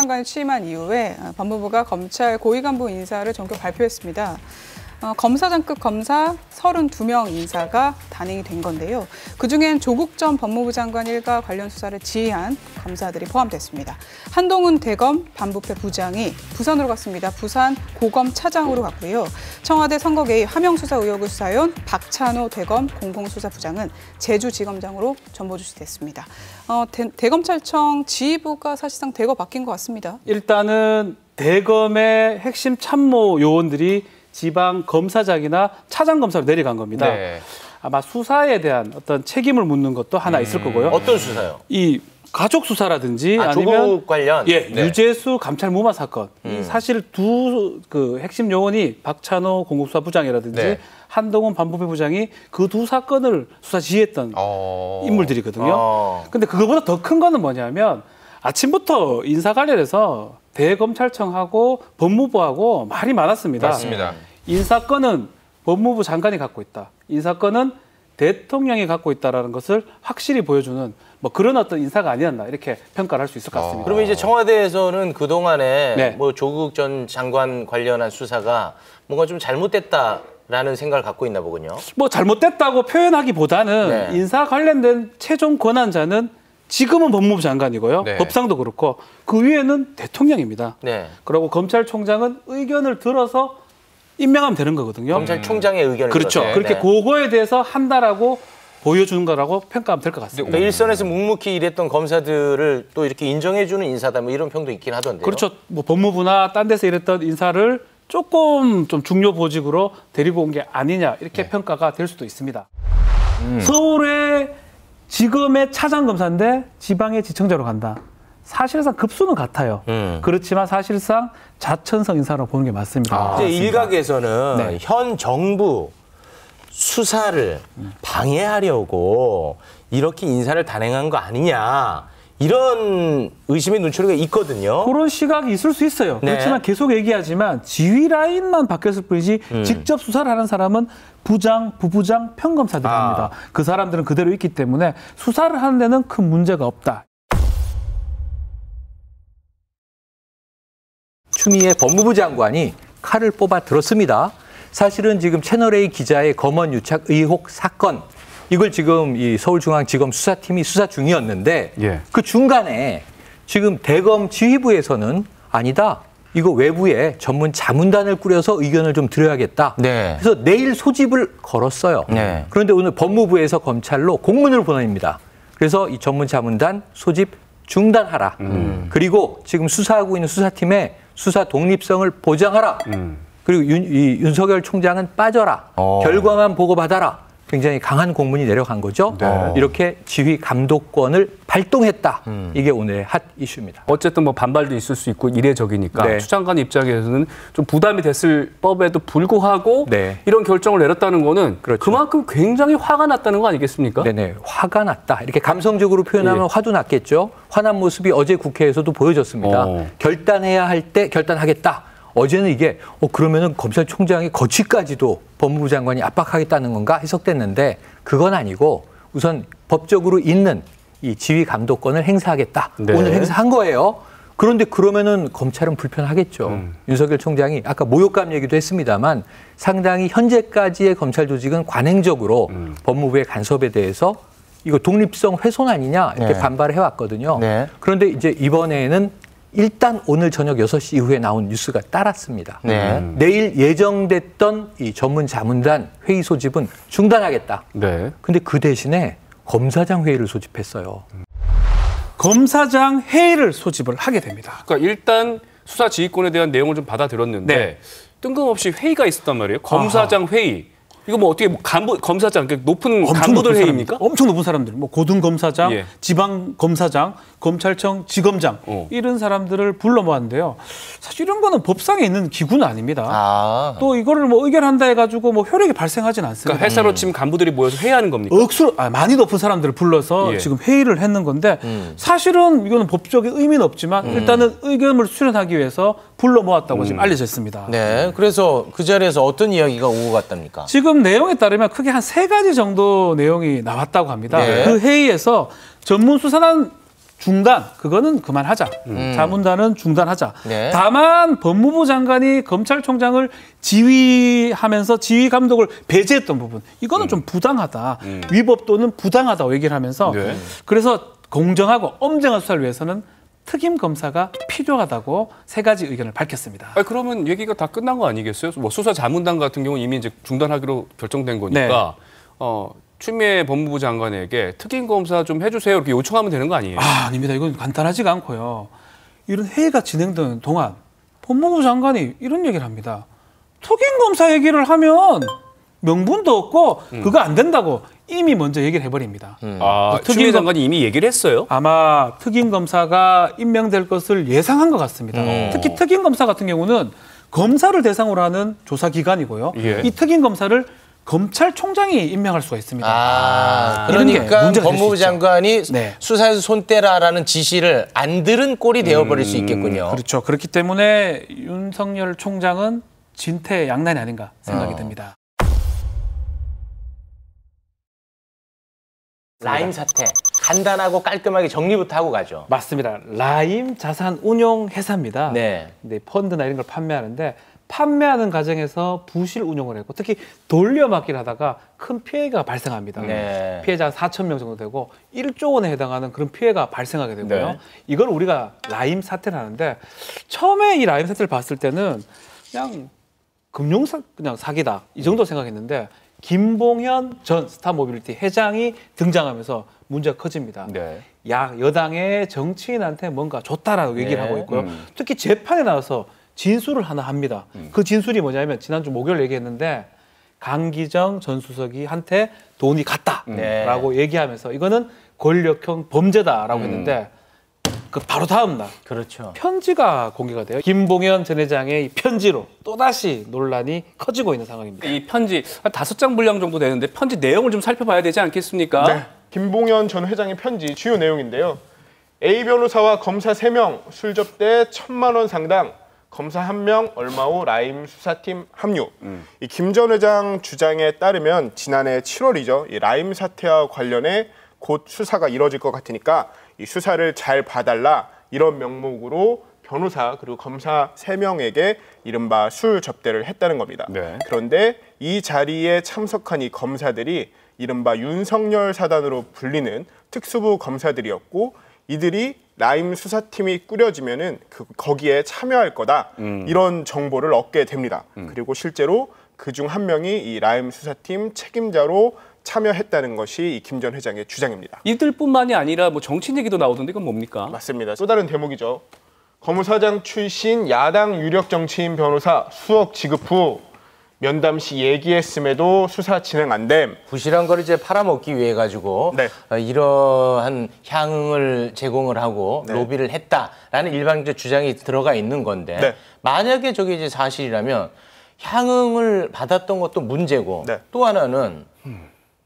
장관이 취임한 이후에 법무부가 검찰 고위간부 인사를 전격 발표했습니다. 검사장급 검사 32명 인사가 단행이 된 건데요. 그중엔 조국 전 법무부 장관 일가 관련 수사를 지휘한 검사들이 포함됐습니다. 한동훈 대검 반부패 부장이 부산으로 갔습니다. 부산 고검 차장으로 갔고요. 청와대 선거 개입 하명 수사 의혹을 수사해온 박찬호 대검 공공수사부장은 제주지검장으로 전보 주시됐습니다. 대검찰청 지휘부가 사실상 대거 바뀐 것 같습니다. 일단은 대검의 핵심 참모 요원들이 지방 검사장이나 차장 검사로 내려간 겁니다. 네. 아마 수사에 대한 어떤 책임을 묻는 것도 하나 있을 거고요. 어떤 수사요? 이 가족 수사라든지 아니면 조국 관련 유재수 감찰 무마 사건. 사실 두 핵심 요원이 박찬호 공공수사부장이라든지 한동훈 반부패 부장이 그 두 사건을 수사 지휘했던 인물들이거든요. 근데 그거보다 더 큰 거는 뭐냐면 아침부터 인사 관련해서 대검찰청하고 법무부하고 말이 많았습니다. 맞습니다. 인사권은 법무부 장관이 갖고 있다. 인사권은 대통령이 갖고 있다라는 것을 확실히 보여주는 뭐 그런 어떤 인사가 아니었나 이렇게 평가를 할 수 있을 것 같습니다. 그러면 이제 청와대에서는 그동안에 뭐 조국 전 장관 관련한 수사가 뭔가 좀 잘못됐다라는 생각을 갖고 있나 보군요. 뭐 잘못됐다고 표현하기보다는 인사 관련된 최종 권한자는 지금은 법무부 장관이고요. 법상도 그렇고 그 위에는 대통령입니다. 그리고 검찰총장은 의견을 들어서 임명하면 되는 거거든요. 검찰총장의 의견을 그렇죠. 들어서. 그렇게 그거에 대해서 한다라고 보여주는 거라고 평가하면 될 것 같습니다. 그러니까 일선에서 묵묵히 일했던 검사들을 또 이렇게 인정해주는 인사다 뭐 이런 평도 있긴 하던데요. 그렇죠. 뭐 법무부나 딴 데서 일했던 인사를 조금 좀 중요 보직으로 데리고 온 게 아니냐 이렇게 평가가 될 수도 있습니다. 서울의 지검의 차장검사인데 지방의 지청자로 간다. 사실상 급수는 같아요. 그렇지만 사실상 자천성 인사로 보는 게 맞습니다. 이제 일각에서는 현 정부 수사를 방해하려고 이렇게 인사를 단행한 거 아니냐. 이런 의심의 눈초리가 있거든요. 그런 시각이 있을 수 있어요. 그렇지만 계속 얘기하지만 지휘 라인만 바뀌었을 뿐이지 직접 수사를 하는 사람은 부장, 부부장, 평검사들입니다. 그 사람들은 그대로 있기 때문에 수사를 하는 데는 큰 문제가 없다. 추미애 법무부 장관이 칼을 뽑아 들었습니다. 사실은 지금 채널A 기자의 검언 유착 의혹 사건, 이걸 지금 이 서울중앙지검 수사팀이 수사 중이었는데 그 중간에 지금 대검 지휘부에서는 아니다. 이거 외부에 전문 자문단을 꾸려서 의견을 좀 드려야겠다. 그래서 내일 소집을 걸었어요. 그런데 오늘 법무부에서 검찰로 공문을 보냅니다. 그래서 이 전문 자문단 소집 중단하라. 그리고 지금 수사하고 있는 수사팀의 수사 독립성을 보장하라. 그리고 윤석열 총장은 빠져라. 결과만 보고받아라. 굉장히 강한 공문이 내려간 거죠. 이렇게 지휘 감독권을 발동했다. 이게 오늘의 핫 이슈입니다. 어쨌든 뭐 반발도 있을 수 있고 이례적이니까 추 장관 입장에서는 좀 부담이 됐을 법에도 불구하고 이런 결정을 내렸다는 거는 그만큼 굉장히 화가 났다는 거 아니겠습니까? 네네. 화가 났다. 이렇게 감성적으로 표현하면 화도 났겠죠. 화난 모습이 어제 국회에서도 보여졌습니다. 결단해야 할 때 결단하겠다. 어제는 이게 그러면은 검찰총장이 거취까지도 법무부 장관이 압박하겠다는 건가 해석됐는데 그건 아니고 우선 법적으로 있는 이 지휘 감독권을 행사하겠다. 오늘 행사한 거예요. 그런데 그러면은 검찰은 불편하겠죠. 윤석열 총장이 아까 모욕감 얘기도 했습니다만 상당히 현재까지의 검찰 조직은 관행적으로 법무부의 간섭에 대해서 이거 독립성 훼손 아니냐 이렇게 반발을 해왔거든요. 그런데 이제 이번에는 일단 오늘 저녁 6시 이후에 나온 뉴스가 따랐습니다. 내일 예정됐던 이 전문 자문단 회의 소집은 중단하겠다. 근데 그 대신에 검사장 회의를 소집했어요. 검사장 회의를 소집을 하게 됩니다. 그러니까 일단 수사 지휘권에 대한 내용을 좀 받아들였는데 뜬금없이 회의가 있었단 말이에요. 검사장 회의. 이거 뭐 어떻게 검사장, 높은 간부들 회의입니까? 엄청 높은 사람들, 뭐 고등검사장, 지방검사장, 검찰청 지검장 이런 사람들을 불러 모았는데요. 사실 이런 거는 법상에 있는 기구는 아닙니다. 또 이거를 뭐 의결한다 해가지고 뭐 효력이 발생하지는 않습니다. 그러니까 회사로 지금 간부들이 모여서 회의하는 겁니까? 많이 높은 사람들을 불러서 지금 회의를 했는 건데 사실은 이거는 법적인 의미는 없지만 일단은 의견을 수렴하기 위해서 불러 모았다고 지금 알려져 있습니다. 그래서 그 자리에서 어떤 이야기가 오고 갔답니까? 지금 내용에 따르면 크게 한 3가지 정도 내용이 나왔다고 합니다. 그 회의에서 전문 수사단 중단, 그거는 그만하자. 자문단은 중단하자. 네. 다만 법무부 장관이 검찰총장을 지휘하면서 지휘 감독을 배제했던 부분, 이거는 좀 부당하다. 위법 또는 부당하다고 얘기를 하면서 네. 그래서 공정하고 엄정한 수사를 위해서는 특임 검사가 필요하다고 3가지 의견을 밝혔습니다. 그러면 얘기가 다 끝난 거 아니겠어요? 뭐 수사 자문단 같은 경우는 이미 이제 중단하기로 결정된 거니까 추미애 법무부 장관에게 특임 검사 좀 해주세요 이렇게 요청하면 되는 거 아니에요? 아닙니다. 이건 간단하지가 않고요. 이런 회의가 진행되는 동안 법무부 장관이 이런 얘기를 합니다. 특임 검사 얘기를 하면 명분도 없고 그거 안 된다고 이미 먼저 얘기를 해버립니다. 추미애 장관이 이미 얘기를 했어요? 아마 특임 검사가 임명될 것을 예상한 것 같습니다. 특히 특임 검사 같은 경우는 검사를 대상으로 하는 조사 기관이고요. 예. 이 특임 검사를 검찰총장이 임명할 수가 있습니다. 그러니까 법무부 장관이 네. 수사에서 손 떼라라는 지시를 안 들은 꼴이 되어버릴 수 있겠군요. 그렇죠. 그렇기 때문에 윤석열 총장은 진퇴양난이 아닌가 생각이 듭니다. 라임 사태 간단하고 깔끔하게 정리부터 하고 가죠. 맞습니다. 라임 자산 운용 회사입니다. 네. 근데 펀드나 이런 걸 판매하는데 판매하는 과정에서 부실 운용을 했고 특히 돌려막기를 하다가 큰 피해가 발생합니다. 네. 피해자 4천 명 정도 되고 1조 원에 해당하는 그런 피해가 발생하게 되고요. 네. 이걸 우리가 라임 사태를 하는데 처음에 이 라임 사태를 봤을 때는 그냥 그냥 사기다 이 정도 생각했는데 김봉현 전 스타모빌리티 회장이 등장하면서 문제가 커집니다. 네. 여당의 정치인한테 뭔가 줬다라고 얘기를 네. 하고 있고요. 특히 재판에 나와서 진술을 하나 합니다. 그 진술이 뭐냐면 지난주 목요일 얘기했는데 강기정 전 수석이한테 돈이 갔다라고 얘기하면서 이거는 권력형 범죄다라고 했는데 그 바로 다음 날 그렇죠. 편지가 공개가 돼요. 김봉현 전 회장의 이 편지로 또다시 논란이 커지고 있는 상황입니다. 이 편지 한 5장 분량 정도 되는데 편지 내용을 좀 살펴봐야 되지 않겠습니까? 네. 김봉현 전 회장의 편지 주요 내용인데요. A 변호사와 검사 3명 술 접대 1,000만 원 상당, 검사 1명 얼마 후 라임 수사팀 합류. 이 김 전 회장 주장에 따르면 지난해 7월이죠. 이 라임 사태와 관련해 곧 수사가 이뤄질 것 같으니까 이 수사를 잘 봐달라 이런 명목으로 변호사 그리고 검사 3명에게 이른바 술 접대를 했다는 겁니다. 네. 그런데 이 자리에 참석한 이 검사들이 이른바 윤석열 사단으로 불리는 특수부 검사들이었고 이들이 라임 수사팀이 꾸려지면은 거기에 참여할 거다 이런 정보를 얻게 됩니다. 그리고 실제로 그중 한 명이 이 라임 수사팀 책임자로 참여했다는 것이 이 김 전 회장의 주장입니다. 이들뿐만이 아니라 뭐 정치인 얘기도 나오던데 이건 뭡니까? 맞습니다. 또 다른 대목이죠. 검사장 출신 야당 유력 정치인 변호사 수억 지급 후 면담 시 얘기했음에도 수사 진행 안 됨. 부실한 걸 이제 팔아먹기 위해 가지고 네. 이러한 향응을 제공을 하고 네. 로비를 했다라는 일반적 주장이 들어가 있는 건데 네. 만약에 저게 이제 사실이라면 향응을 받았던 것도 문제고 네. 또 하나는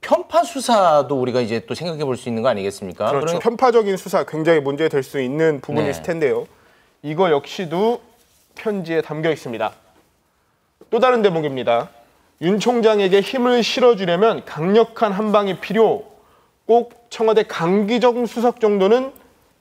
편파 수사도 우리가 이제 또 생각해 볼 수 있는 거 아니겠습니까? 그렇죠. 그러니까 편파적인 수사 굉장히 문제될 수 있는 부분일 네. 텐데요. 이거 역시도 편지에 담겨 있습니다. 또 다른 대목입니다. 윤 총장에게 힘을 실어주려면 강력한 한 방이 필요. 꼭 청와대 강기정 수석 정도는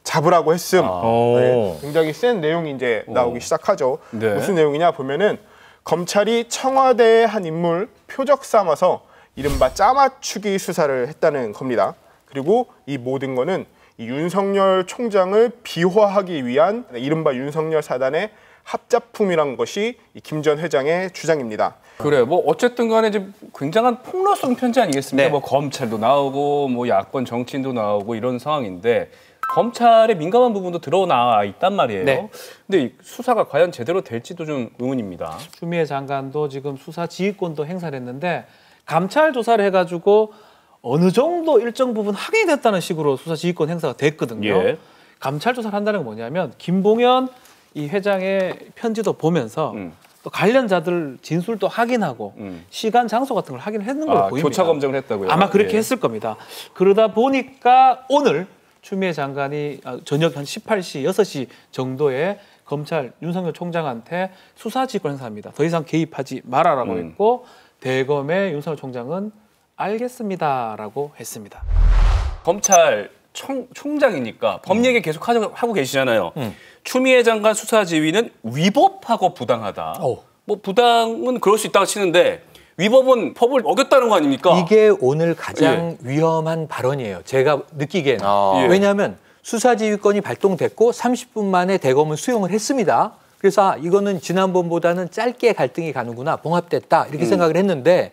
잡으라고 했음. 네, 굉장히 센 내용이 이제 나오기 시작하죠. 네. 무슨 내용이냐 보면은 검찰이 청와대의 한 인물 표적 삼아서 이른바 짜맞추기 수사를 했다는 겁니다. 그리고 이 모든 거는 이 윤석열 총장을 비호하기 위한 이른바 윤석열 사단의 합작품이란 것이 김 전 회장의 주장입니다. 그래, 뭐 어쨌든 간에 이제 굉장한 폭로성 편지 아니겠습니까? 네. 뭐 검찰도 나오고 뭐 야권 정치인도 나오고 이런 상황인데 검찰의 민감한 부분도 드러나 있단 말이에요. 네. 근데 이 수사가 과연 제대로 될지도 좀 의문입니다. 추미애 장관도 지금 수사 지휘권도 행사를 했는데 감찰 조사를 해가지고 어느 정도 일정 부분 확인이 됐다는 식으로 수사 지휘권 행사가 됐거든요. 예. 감찰 조사를 한다는 건 뭐냐면 김봉현 이 회장의 편지도 보면서 또 관련자들 진술도 확인하고 시간, 장소 같은 걸 확인했는 걸로 보입니다. 교차 검증을 했다고요? 아마 그렇게 예. 했을 겁니다. 그러다 보니까 오늘 추미애 장관이 저녁 한 18시, 6시 정도에 검찰 윤석열 총장한테 수사 지휘권 행사합니다. 더 이상 개입하지 말아라고 했고 대검의 윤석열 총장은 알겠습니다라고 했습니다. 검찰 총장이니까 법 얘기 계속 하고 계시잖아요. 추미애 장관 수사 지휘는 위법하고 부당하다. 뭐 부당은 그럴 수 있다고 치는데 위법은 법을 어겼다는 거 아닙니까? 이게 오늘 가장 위험한 발언이에요. 제가 느끼기에는. 왜냐하면 수사지휘권이 발동됐고 30분 만에 대검은 수용을 했습니다. 그래서 이거는 지난번보다는 짧게 갈등이 가는구나, 봉합됐다 이렇게 생각을 했는데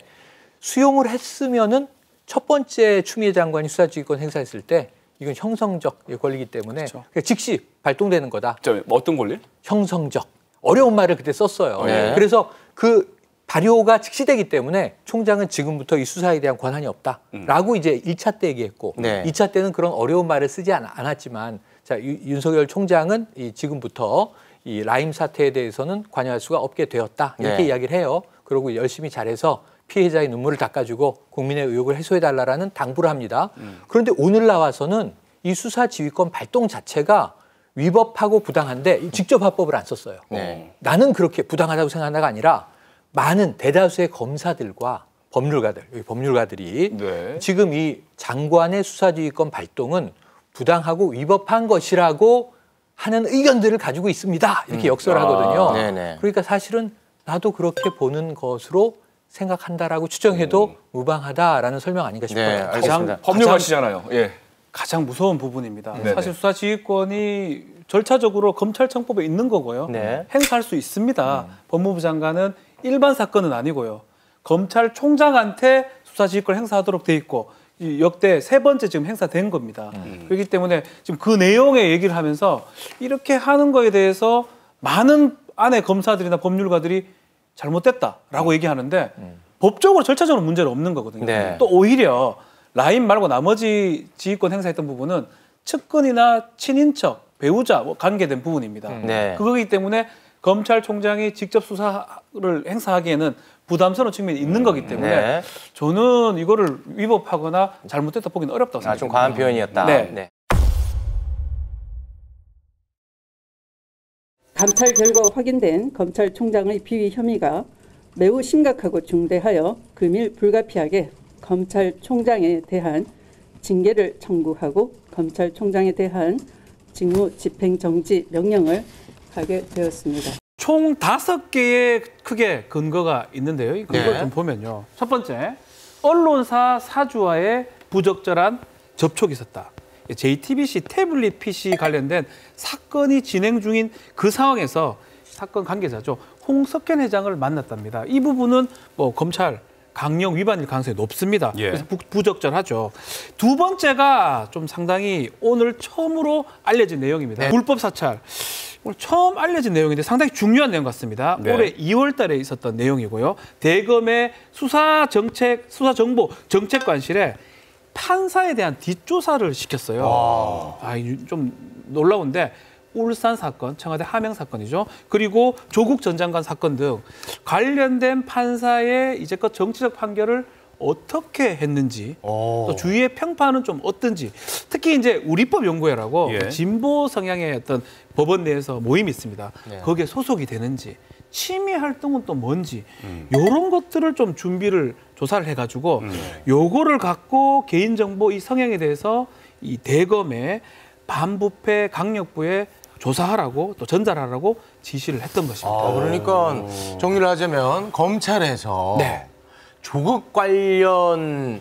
수용을 했으면은 첫 번째 추미애 장관이 수사지휘권 행사했을 때 이건 형성적 권리이기 때문에 그렇죠. 즉시 발동되는 거다. 어떤 권리? 형성적. 어려운 말을 그때 썼어요. 그래서 그 발효가 즉시되기 때문에 총장은 지금부터 이 수사에 대한 권한이 없다라고 이제 1차 때 얘기했고 2차 때는 그런 어려운 말을 쓰지 않았지만 자, 윤석열 총장은 지금부터 이 라임 사태에 대해서는 관여할 수가 없게 되었다 이렇게 이야기를 해요. 그리고 열심히 잘해서 피해자의 눈물을 닦아주고 국민의 의혹을 해소해달라는 당부를 합니다. 그런데 오늘 나와서는 이 수사 지휘권 발동 자체가 위법하고 부당한데 직접 합법을 안 썼어요. 나는 그렇게 부당하다고 생각한다가 아니라 많은 대다수의 검사들과 법률가들이 지금 이 장관의 수사지휘권 발동은 부당하고 위법한 것이라고 하는 의견들을 가지고 있습니다. 이렇게 역설하거든요. 그러니까 사실은 나도 그렇게 보는 것으로 생각한다라고 추정해도 무방하다라는 설명 아닌가 싶어요. 알겠습니다. 법률가시잖아요. 가장 무서운 부분입니다. 사실 수사지휘권이 절차적으로 검찰청법에 있는 거고요. 행사할 수 있습니다. 법무부 장관은 일반 사건은 아니고요. 검찰총장한테 수사지휘권을 행사하도록 돼 있고 역대 3번째 지금 행사된 겁니다. 그렇기 때문에 지금 그 내용의 얘기를 하면서 이렇게 하는 거에 대해서 많은 안에 검사들이나 법률가들이 잘못됐다라고 얘기하는데 법적으로 절차적으로 문제는 없는 거거든요. 또 오히려 라임 말고 나머지 지휘권 행사했던 부분은 측근이나 친인척, 배우자 관계된 부분입니다. 그거기 때문에 검찰총장이 직접 수사를 행사하기에는 부담스러운 측면이 있는 거기 때문에 저는 이거를 위법하거나 잘못됐다 보기는 어렵다고 생각합니다. 좀 과한 표현이었다. 감찰 결과 확인된 검찰총장의 비위 혐의가 매우 심각하고 중대하여 금일 불가피하게 검찰총장에 대한 징계를 청구하고 검찰총장에 대한 직무 집행정지 명령을 하게 되었습니다. 총 5개의 크게 근거가 있는데요. 이 근거를 좀 보면요. 첫 번째, 언론사 사주와의 부적절한 접촉이 있었다. JTBC 태블릿 PC 관련된 사건이 진행 중인 그 상황에서 사건 관계자죠. 홍석현 회장을 만났답니다. 이 부분은 뭐 검찰 강령 위반일 가능성이 높습니다. 그래서 부적절하죠. 두 번째가 좀 상당히 오늘 처음으로 알려진 내용입니다. 불법 사찰. 오늘 처음 알려진 내용인데 상당히 중요한 내용 같습니다. 올해 2월 달에 있었던 내용이고요. 대검의 수사정보 정책관실에 판사에 대한 뒷조사를 시켰어요. 좀 놀라운데 울산 사건, 청와대 하명 사건이죠. 그리고 조국 전 장관 사건 등 관련된 판사의 이제껏 정치적 판결을 어떻게 했는지 또 주위의 평판은 좀 어떤지 특히 이제 우리법연구회라고 진보 성향의 어떤 법원 내에서 모임이 있습니다. 거기에 소속이 되는지 취미 활동은 또 뭔지 이런 것들을 좀 준비를 조사를 해가지고 요거를 갖고 개인정보 이 성향에 대해서 이 대검의 반부패 강력부에 조사하라고 또 전달하라고 지시를 했던 것입니다. 그러니까 정리를 하자면 검찰에서 조국 관련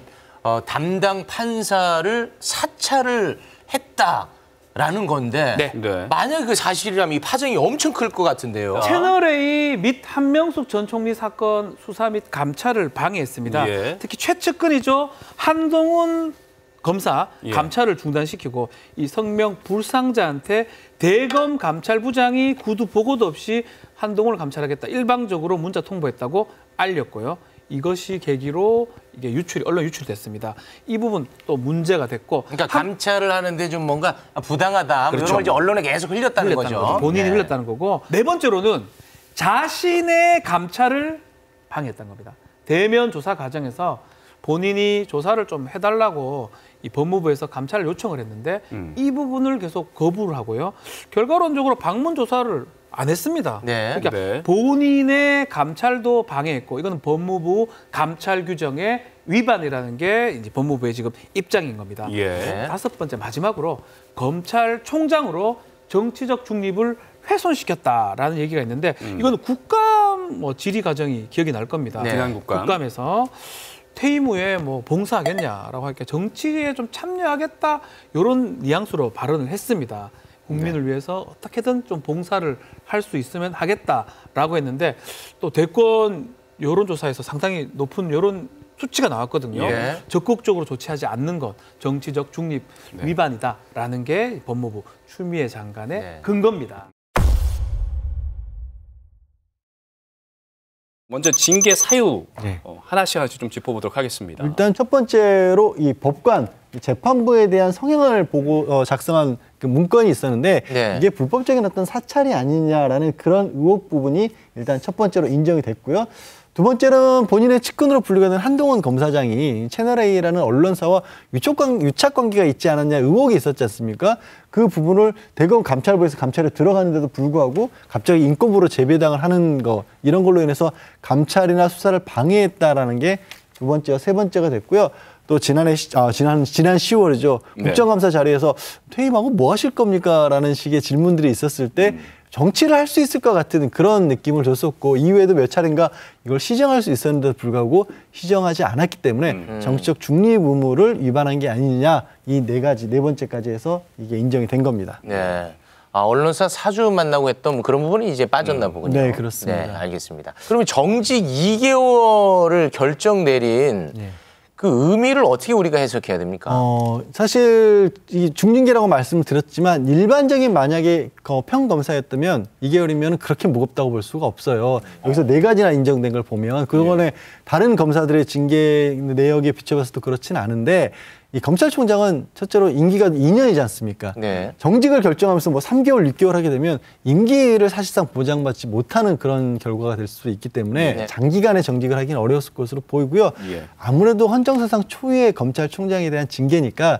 담당 판사를 사찰을 했다라는 건데 만약 그 사실이라면 이 파장이 엄청 클 것 같은데요. 채널A 및 한명숙 전 총리 사건 수사 및 감찰을 방해했습니다. 특히 최측근이죠. 한동훈 검사 감찰을 중단시키고 이 성명 불상자한테 대검 감찰부장이 구두 보고도 없이 한동훈을 감찰하겠다 일방적으로 문자 통보했다고 알렸고요. 이것이 계기로 이게 언론 유출됐습니다. 이 부분 또 문제가 됐고. 그러니까 감찰을 하는데 좀 뭔가 부당하다. 그렇죠. 이런 걸 이제 언론에 계속 흘렸다는 거죠. 본인이 흘렸다는 거고. 네 번째로는 자신의 감찰을 방해했다는 겁니다. 대면 조사 과정에서 본인이 조사를 좀 해달라고 이 법무부에서 감찰을 요청을 했는데 이 부분을 계속 거부를 하고요. 결과론적으로 방문 조사를 안 했습니다. 네. 그러니까 네. 본인의 감찰도 방해했고 이거는 법무부 감찰 규정의 위반이라는 게 이제 법무부의 지금 입장인 겁니다. 예. 다섯 번째 마지막으로 검찰총장으로 정치적 중립을 훼손시켰다라는 얘기가 있는데 이거는 국감 뭐 질의 과정이 기억이 날 겁니다. 지난 국감. 국감에서 퇴임 후에 뭐 봉사하겠냐라고 하니까 정치에 좀 참여하겠다 이런 뉘앙스로 발언을 했습니다. 국민을 위해서 어떻게든 좀 봉사를 할 수 있으면 하겠다라고 했는데 또 대권 여론조사에서 상당히 높은 여론 수치가 나왔거든요. 예. 적극적으로 조치하지 않는 것, 정치적 중립 위반이다라는 게 법무부 추미애 장관의 근거입니다. 먼저 징계 사유 하나씩 좀 짚어보도록 하겠습니다. 일단 첫 번째로 이 법관, 재판부에 대한 성향을 보고 작성한 그 문건이 있었는데 이게 불법적인 어떤 사찰이 아니냐라는 그런 의혹 부분이 일단 첫 번째로 인정이 됐고요. 두 번째는 본인의 측근으로 분류가 되는 한동훈 검사장이 채널A라는 언론사와 유착 관계가 있지 않았냐 의혹이 있었지 않습니까? 그 부분을 대검 감찰부에서 감찰에 들어가는데도 불구하고 갑자기 인권부로 재배당을 하는 거 이런 걸로 인해서 감찰이나 수사를 방해했다라는 게 두 번째와 세 번째가 됐고요. 또 지난 10월이죠. 국정감사 자리에서 퇴임하고 뭐 하실 겁니까? 라는 식의 질문들이 있었을 때 정치를 할 수 있을 것 같은 그런 느낌을 줬었고 이후에도 몇 차례인가 이걸 시정할 수 있었는데도 불구하고 시정하지 않았기 때문에 정치적 중립 의무를 위반한 게 아니냐 이 네 번째까지 해서 이게 인정이 된 겁니다. 네. 언론사 사주 만나고 했던 그런 부분이 이제 빠졌나 보군요. 네, 그렇습니다. 네, 알겠습니다. 그러면 정직 2개월을 결정 내린 그 의미를 어떻게 우리가 해석해야 됩니까? 사실 이 중징계라고 말씀을 드렸지만 일반적인 만약에 평검사였다면 2개월이면 그렇게 무겁다고 볼 수가 없어요. 여기서 4가지나 인정된 걸 보면 그동안에 다른 검사들의 징계 내역에 비춰봤을 때 그렇진 않은데 이 검찰총장은 첫째로 임기가 2년이지 않습니까? 네. 정직을 결정하면서 뭐 3개월, 6개월 하게 되면 임기를 사실상 보장받지 못하는 그런 결과가 될 수도 있기 때문에 장기간의 정직을 하기는 어려웠을 것으로 보이고요. 아무래도 헌정사상 초유의 검찰총장에 대한 징계니까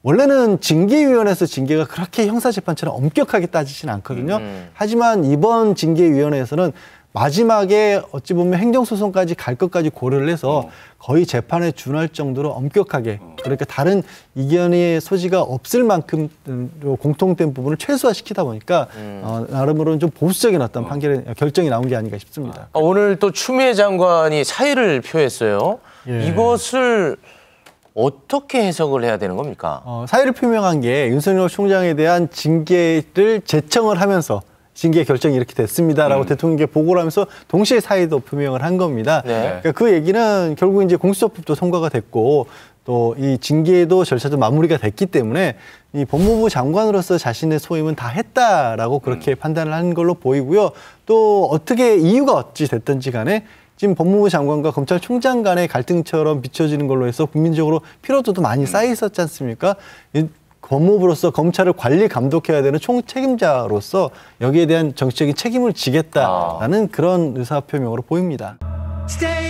원래는 징계위원회에서 징계가 그렇게 형사재판처럼 엄격하게 따지지는 않거든요. 하지만 이번 징계위원회에서는 마지막에 어찌 보면 행정소송까지 갈 것까지 고려를 해서 거의 재판에 준할 정도로 엄격하게 그러니까 다른 이견의 소지가 없을 만큼 공통된 부분을 최소화시키다 보니까 나름으로는 좀 보수적인 어떤 결정이 나온 게 아닌가 싶습니다. 오늘 또 추미애 장관이 사의를 표했어요. 이것을 어떻게 해석을 해야 되는 겁니까? 사의를 표명한 게 윤석열 총장에 대한 징계를 제청을 하면서 징계 결정이 이렇게 됐습니다라고 대통령께 보고를 하면서 동시에 사의도 표명을 한 겁니다. 그러니까 그 얘기는 결국 이제 공수처법도 통과가 됐고 또 이 징계도 절차도 마무리가 됐기 때문에 이 법무부 장관으로서 자신의 소임은 다 했다라고 그렇게 판단을 한 걸로 보이고요. 또 어떻게 이유가 어찌 됐든지 간에 지금 법무부 장관과 검찰총장 간의 갈등처럼 비춰지는 걸로 해서 국민적으로 피로도도 많이 쌓여 있었지 않습니까? 법무부로서 검찰을 관리 감독해야 되는 총책임자로서 여기에 대한 정치적인 책임을 지겠다라는 그런 의사표명으로 보입니다. Stay